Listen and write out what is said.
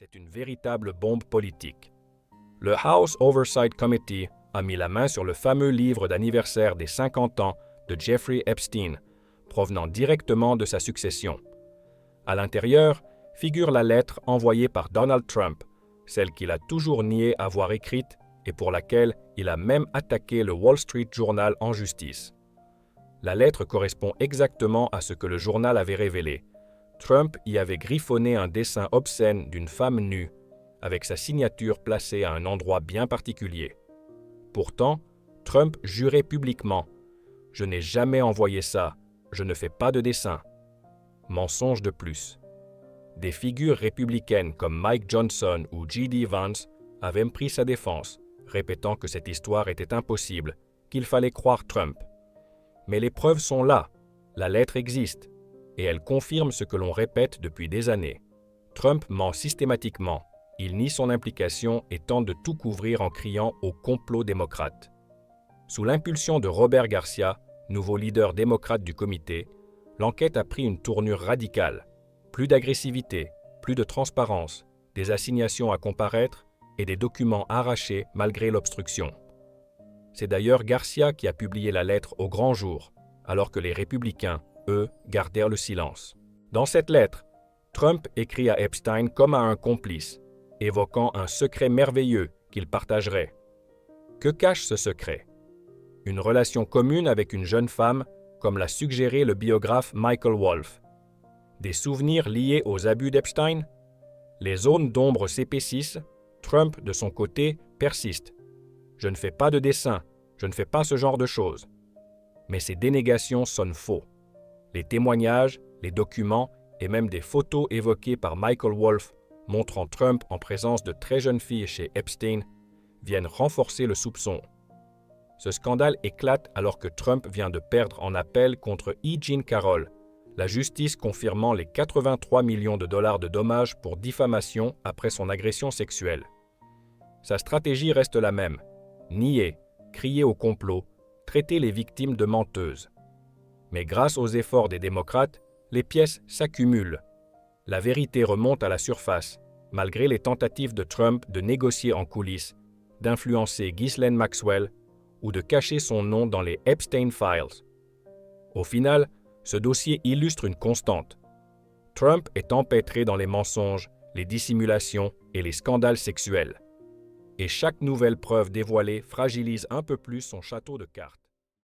C'est une véritable bombe politique. Le House Oversight Committee a mis la main sur le fameux livre d'anniversaire des 50 ans de Jeffrey Epstein, provenant directement de sa succession. À l'intérieur figure la lettre envoyée par Donald Trump, celle qu'il a toujours nié avoir écrite et pour laquelle il a même attaqué le Wall Street Journal en justice. La lettre correspond exactement à ce que le journal avait révélé. Trump y avait griffonné un dessin obscène d'une femme nue, avec sa signature placée à un endroit bien particulier. Pourtant, Trump jurait publiquement « Je n'ai jamais envoyé ça, je ne fais pas de dessin ». Mensonge de plus. Des figures républicaines comme Mike Johnson ou J.D. Vance avaient pris sa défense, répétant que cette histoire était impossible, qu'il fallait croire Trump. Mais les preuves sont là, la lettre existe, et elle confirme ce que l'on répète depuis des années. Trump ment systématiquement, il nie son implication et tente de tout couvrir en criant au complot démocrate. Sous l'impulsion de Robert Garcia, nouveau leader démocrate du comité, l'enquête a pris une tournure radicale. Plus d'agressivité, plus de transparence, des assignations à comparaître et des documents arrachés malgré l'obstruction. C'est d'ailleurs Garcia qui a publié la lettre au grand jour, alors que les républicains, eux, gardèrent le silence. Dans cette lettre, Trump écrit à Epstein comme à un complice, évoquant un secret merveilleux qu'il partagerait. Que cache ce secret? Une relation commune avec une jeune femme, comme l'a suggéré le biographe Michael Wolff. Des souvenirs liés aux abus d'Epstein? Les zones d'ombre s'épaississent, Trump, de son côté, persiste. Je ne fais pas de dessin, je ne fais pas ce genre de choses. Mais ces dénégations sonnent faux. Les témoignages, les documents et même des photos évoquées par Michael Wolff montrant Trump en présence de très jeunes filles chez Epstein viennent renforcer le soupçon. Ce scandale éclate alors que Trump vient de perdre en appel contre E. Jean Carroll, la justice confirmant les 83 millions de dollars de dommages pour diffamation après son agression sexuelle. Sa stratégie reste la même, nier, crier au complot, traiter les victimes de menteuses. Mais grâce aux efforts des démocrates, les pièces s'accumulent. La vérité remonte à la surface, malgré les tentatives de Trump de négocier en coulisses, d'influencer Ghislaine Maxwell ou de cacher son nom dans les Epstein Files. Au final, ce dossier illustre une constante. Trump est empêtré dans les mensonges, les dissimulations et les scandales sexuels. Et chaque nouvelle preuve dévoilée fragilise un peu plus son château de cartes.